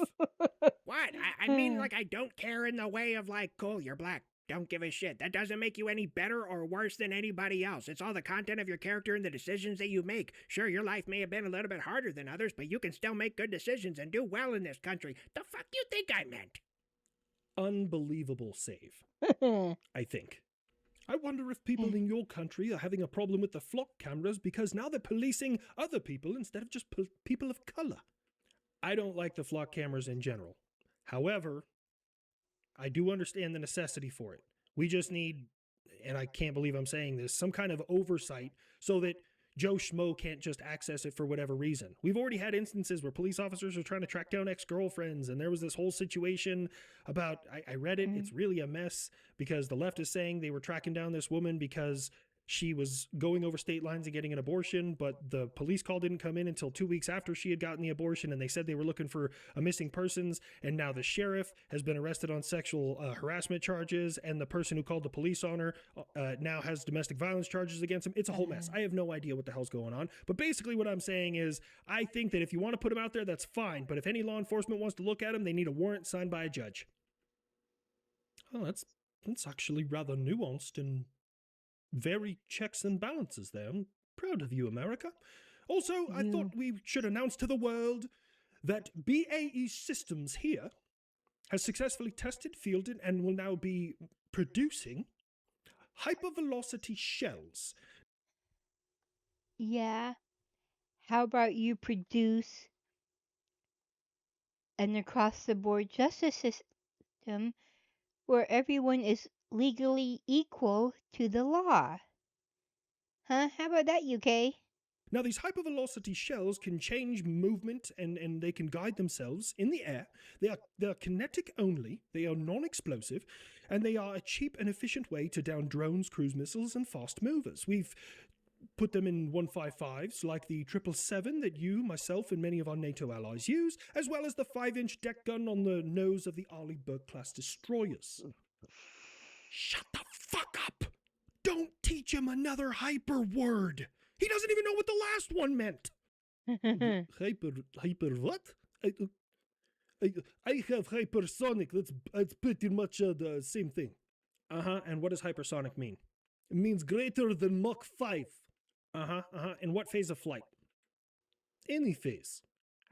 G: What? I mean, like, I don't care in the way of, like, cool, you're black. Don't give a shit. That doesn't make you any better or worse than anybody else. It's all the content of your character and the decisions that you make. Sure, your life may have been a little bit harder than others, but you can still make good decisions and do well in this country. The fuck you think I meant?
N: Unbelievable save. I think. I wonder if people in your country are having a problem with the flock cameras because now they're policing other people instead of just people of color. I don't like the flock cameras in general. However, I do understand the necessity for it. We just need, and I can't believe I'm saying this, some kind of oversight so that Joe Schmo can't just access it for whatever reason. We've already had instances where police officers are trying to track down ex-girlfriends, and there was this whole situation about, I read it, it's really a mess, because the left is saying they were tracking down this woman because she was going over state lines and getting an abortion, but the police call didn't come in until 2 weeks after she had gotten the abortion, and they said they were looking for a missing persons, and now the sheriff has been arrested on sexual harassment charges, and the person who called the police on her now has domestic violence charges against him. It's a whole mess. I have no idea what the hell's going on, but basically what I'm saying is I think that if you want to put him out there, that's fine, but if any law enforcement wants to look at him, they need a warrant signed by a judge. Oh, that's actually rather nuanced and very checks and balances there. I'm proud of you, America. Also, I thought we should announce to the world that BAE Systems here has successfully tested, fielded, and will now be producing hypervelocity shells.
A: Yeah. How about you produce an across-the-board justice system where everyone is legally equal to the law? Huh? How about that, UK?
N: Now, these hypervelocity shells can change movement and they can guide themselves in the air. They're kinetic only, they are non-explosive, and they are a cheap and efficient way to down drones, cruise missiles, and fast movers. We've put them in 155s like the 777 that you, myself, and many of our NATO allies use, as well as the 5-inch deck gun on the nose of the Arleigh Burke-class destroyers. Shut the fuck up! Don't teach him another hyper word! He doesn't even know what the last one meant! Hyper what? I have hypersonic, that's pretty much the same thing. And what does hypersonic mean? It means greater than Mach 5. In what phase of flight? Any phase.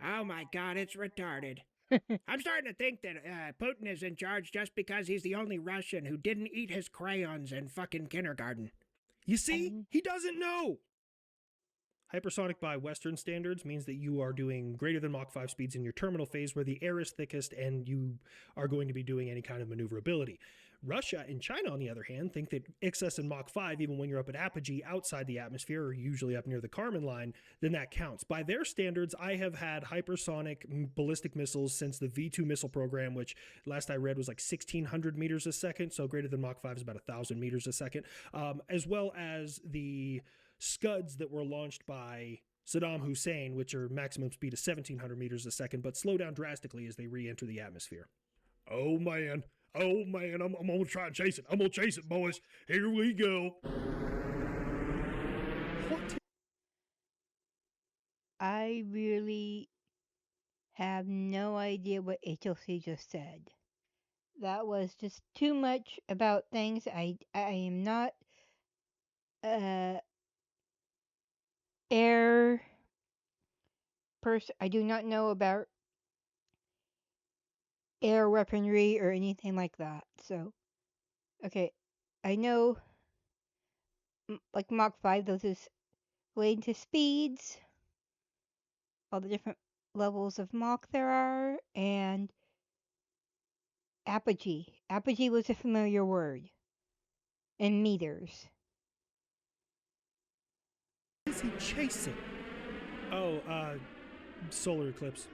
G: Oh my god, it's retarded. I'm starting to think that Putin is in charge just because he's the only Russian who didn't eat his crayons in fucking kindergarten.
N: You see? He doesn't know! Hypersonic by Western standards means that you are doing greater than Mach 5 speeds in your terminal phase where the air is thickest and you are going to be doing any kind of maneuverability. Russia and China, on the other hand, think that excess in Mach 5, even when you're up at apogee outside the atmosphere or usually up near the Kármán line, then that counts. By their standards, I have had hypersonic ballistic missiles since the V2 missile program, which last I read was like 1,600 meters a second, so greater than Mach 5 is about 1,000 meters a second, as well as the Scuds that were launched by Saddam Hussein, which are maximum speed of 1,700 meters a second, but slow down drastically as they re-enter the atmosphere. Oh man, I'm gonna try and chase it. I'm gonna chase it, boys. Here we go. What?
A: I really have no idea what HLC just said. That was just too much about things I am not air person. I do not know about air weaponry or anything like that. So, okay, I know like Mach 5, those is related to speeds, all the different levels of Mach there are, and apogee. Apogee was a familiar word. And meters.
N: What is he chasing? Oh, solar eclipse.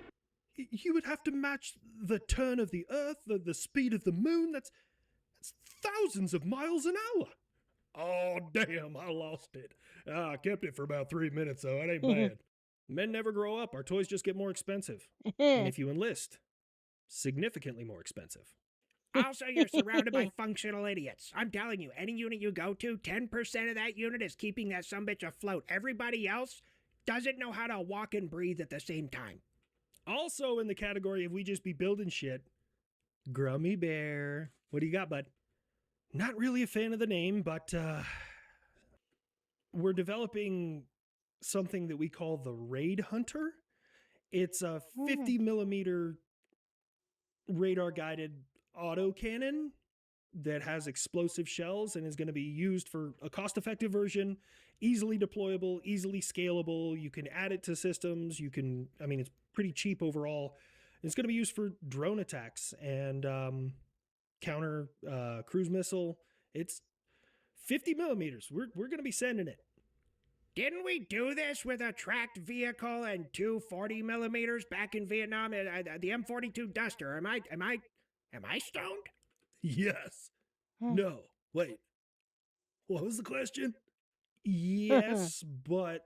N: You would have to match the turn of the Earth, the speed of the moon. That's thousands of miles an hour. Oh, damn, I lost it. I kept it for about 3 minutes, though. It ain't bad. Men never grow up. Our toys just get more expensive. And if you enlist, significantly more expensive.
G: Also, you're surrounded by functional idiots. I'm telling you, any unit you go to, 10% of that unit is keeping that sumbitch afloat. Everybody else doesn't know how to walk and breathe at the same time.
N: Also in the category of we just be building shit, Grummy Bear. What do you got, bud? Not really a fan of the name, but we're developing something that we call the Raid Hunter. It's a 50 millimeter radar guided autocannon that has explosive shells and is going to be used for a cost-effective version, easily deployable, easily scalable. You can add it to systems. It's pretty cheap overall. It's going to be used for drone attacks and counter cruise missile. It's 50 millimeters. We're going to be sending it.
G: Didn't we do this with a tracked vehicle and 240 millimeters back in Vietnam? The M42 Duster. Am I stoned?
N: Yes. No. Wait. What was the question? Yes, but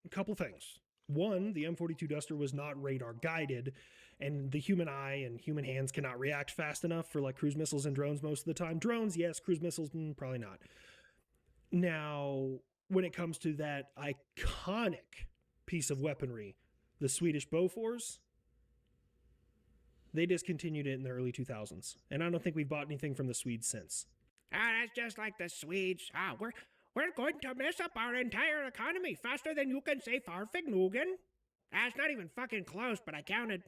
N: a couple things. One, the M42 Duster was not radar guided, and the human eye and human hands cannot react fast enough for like cruise missiles and drones most of the time. Drones, yes. Cruise missiles, probably not. Now, when it comes to that iconic piece of weaponry, the Swedish Bofors, they discontinued it in the early 2000s, and I don't think we've bought anything from the Swedes since.
G: That's just like the Swedes. We're going to mess up our entire economy faster than you can say Farfignugan. That's not even fucking close, but I counted.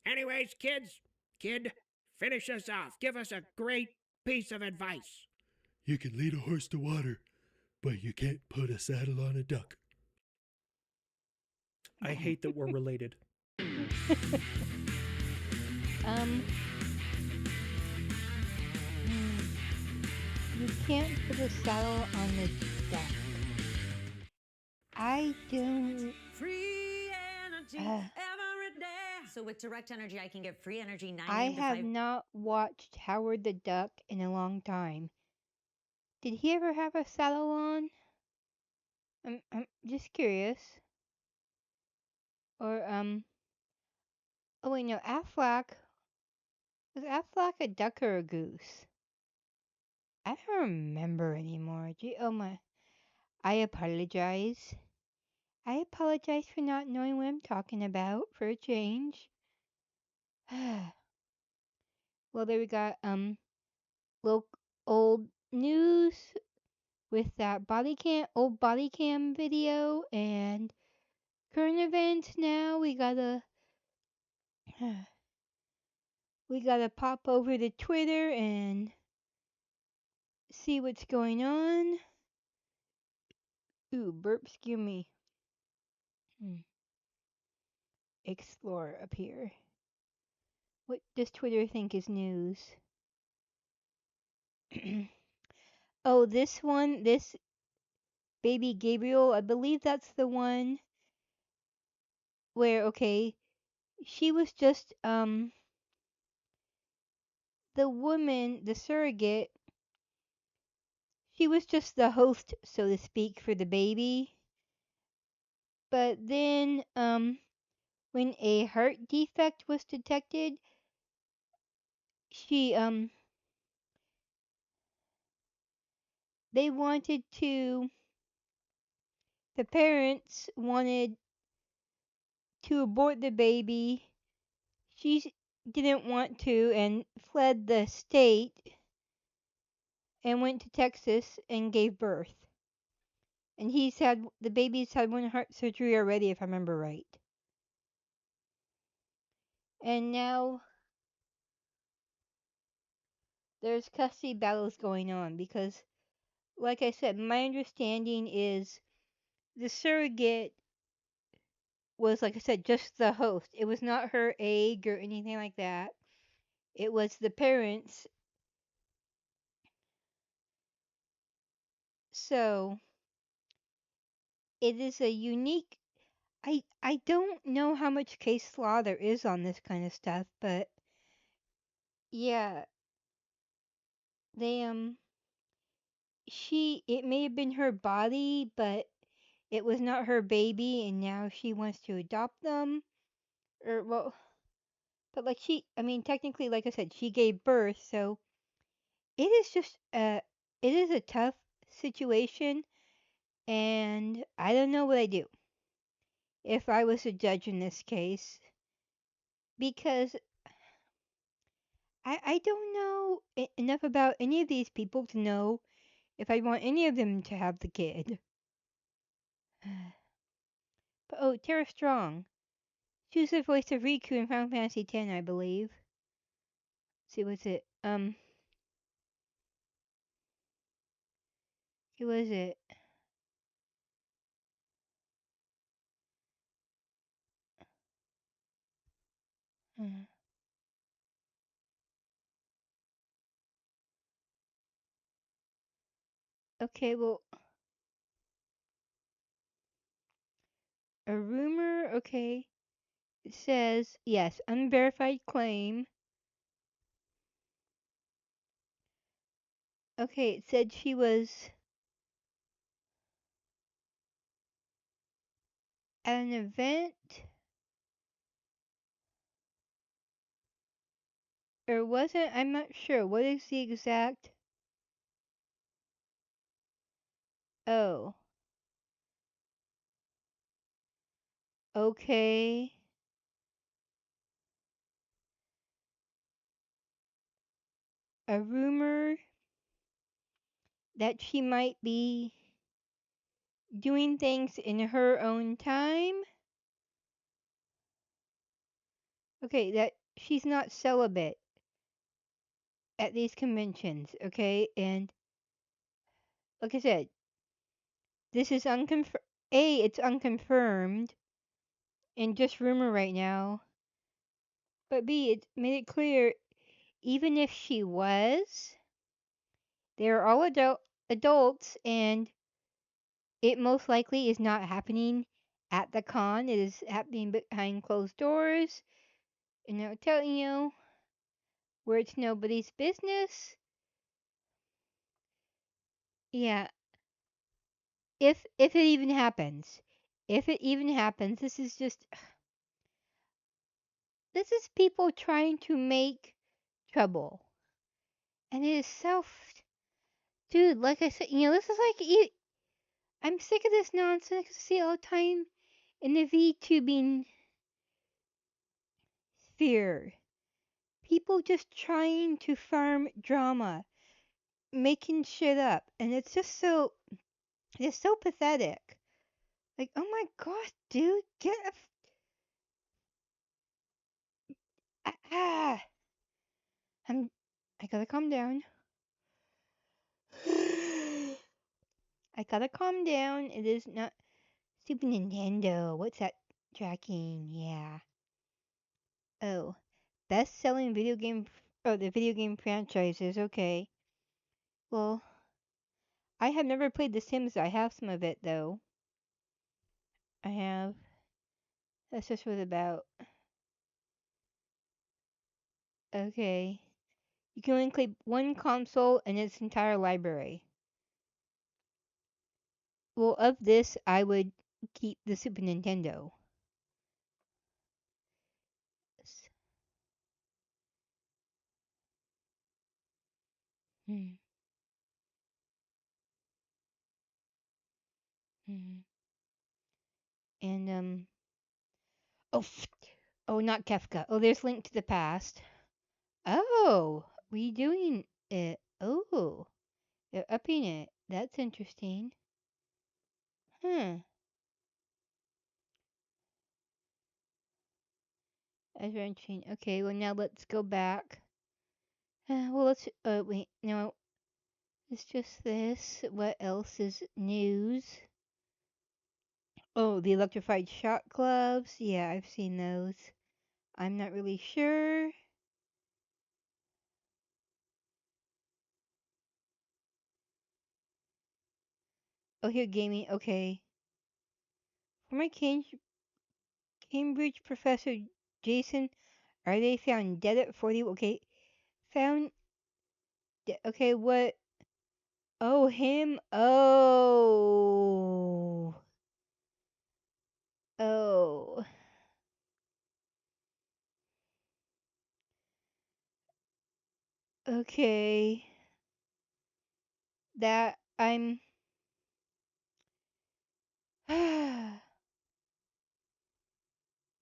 G: Anyways, kid, finish us off. Give us a great piece of advice.
O: You can lead a horse to water, but you can't put a saddle on a duck.
N: I hate that we're related.
A: You can't put a saddle on the duck. I don't.
Q: Free energy every day. So with direct energy, I can get free energy 9
A: I
Q: a.m. to
A: have
Q: 5.
A: not watched Howard the Duck in a long time. Did he ever have a saddle on? I'm just curious. Or oh wait, no, Aflac. Was Aflac a duck or a goose? I don't remember anymore. Gee, oh my. I apologize. I apologize for not knowing what I'm talking about for a change. Well, there we got local old news with that old body cam video and current events. Now we gotta pop over to Twitter and see what's going on. Ooh, burps, give me. Explore up here. What does Twitter think is news? Oh, this baby Gabriel, I believe that's the one where, okay, she was just, the woman, the surrogate, she was just the host, so to speak, for the baby. But then, when a heart defect was detected, she, the parents wanted to abort the baby. She didn't want to and fled the state and went to Texas and gave birth. And the baby's had one heart surgery already, if I remember right. And now there's custody battles going on because, like I said, my understanding is the surrogate was, like I said, just the host. It was not her egg or anything like that. It was the parents. So it is a unique. I don't know how much case law there is on this kind of stuff, but yeah, they it may have been her body, but it was not her baby, and now she wants to adopt them, or well, but like I mean, technically, like I said, she gave birth, so it is just it is a tough situation, and I don't know what I do if I was a judge in this case, because I don't know enough about any of these people to know if I want any of them to have the kid. But oh, Tara Strong. She was the voice of Riku in Final Fantasy X, I believe. Let's see, what's it? Who was it? Okay, well, a rumor, okay. It says, yes, unverified claim. Okay, it said she was at an event, or was it? I'm not sure. What is the exact? Oh, okay. A rumor that she might be doing things in her own time. Okay, that she's not celibate at these conventions, okay? And like I said, this is unconfirmed. A, it's unconfirmed and just rumor right now. But B, it made it clear even if she was, they're all adults and it most likely is not happening at the con. It is happening behind closed doors. And I'll tell you where it's nobody's business. Yeah, if it even happens. If it even happens, this is people trying to make trouble. And it is dude, like I said, this is like I'm sick of this nonsense. I see it all the time in the VTubing sphere. People just trying to farm drama, making shit up, and it's so pathetic. Like, oh my gosh, dude, ah, I gotta calm down. I gotta calm down. It is not Super Nintendo. What's that tracking? Yeah. Oh, best-selling video game. Oh, the video game franchises. Okay. Well, I have never played The Sims. I have some of it though. I have. That's just what about. Okay. You can only play one console and its entire library. Well, of this, I would keep the Super Nintendo. Hmm. Hmm. And oh, oh, not Kefka. Oh, there's Link to the Past. Oh, redoing it. Oh, they're upping it. That's interesting. Hmm. Adventuring. Okay, well now let's go back. Well, let's. Wait. No, it's just this. What else is news? Oh, the electrified shot gloves. Yeah, I've seen those. I'm not really sure. Oh, here, gaming. Okay. For my Cambridge professor Jason, are they found dead at 40? Okay, found. Okay, what? Oh, him. Oh. Oh. Okay. That I'm.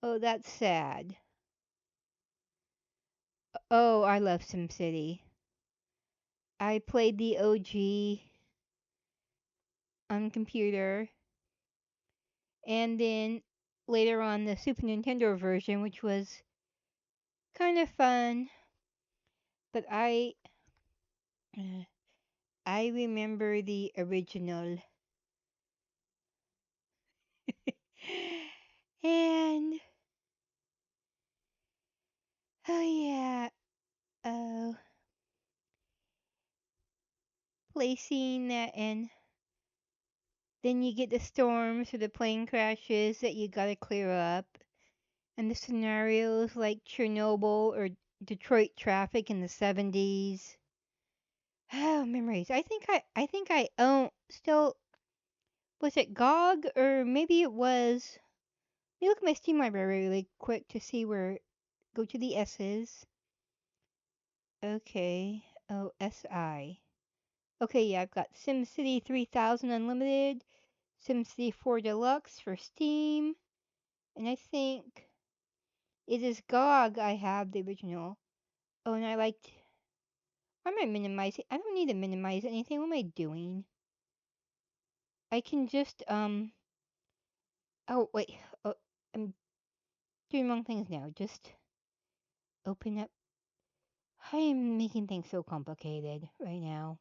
A: Oh, that's sad. Oh, I love SimCity. I played the OG on computer, and then later on the Super Nintendo version, which was kind of fun. But I remember the original, and oh yeah, oh, placing that, and then you get the storms or the plane crashes that you gotta clear up, and the scenarios like Chernobyl or Detroit traffic in the 70s. Oh, memories. I think I own still, was it GOG or maybe it was me look at my Steam library really quick to see where. Go to the S's. Okay. Oh, SI. Okay, yeah, I've got SimCity 3000 Unlimited, SimCity 4 Deluxe for Steam, and I think it is GOG I have the original. Oh, and I liked. Why am I minimizing? I don't need to minimize anything. What am I doing? I can just Oh wait. Oh, I'm doing wrong things now. Just open up. I am making things so complicated right now.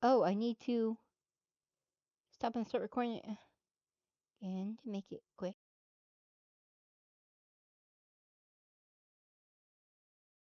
A: Oh, I need to stop and start recording it again to make it quick.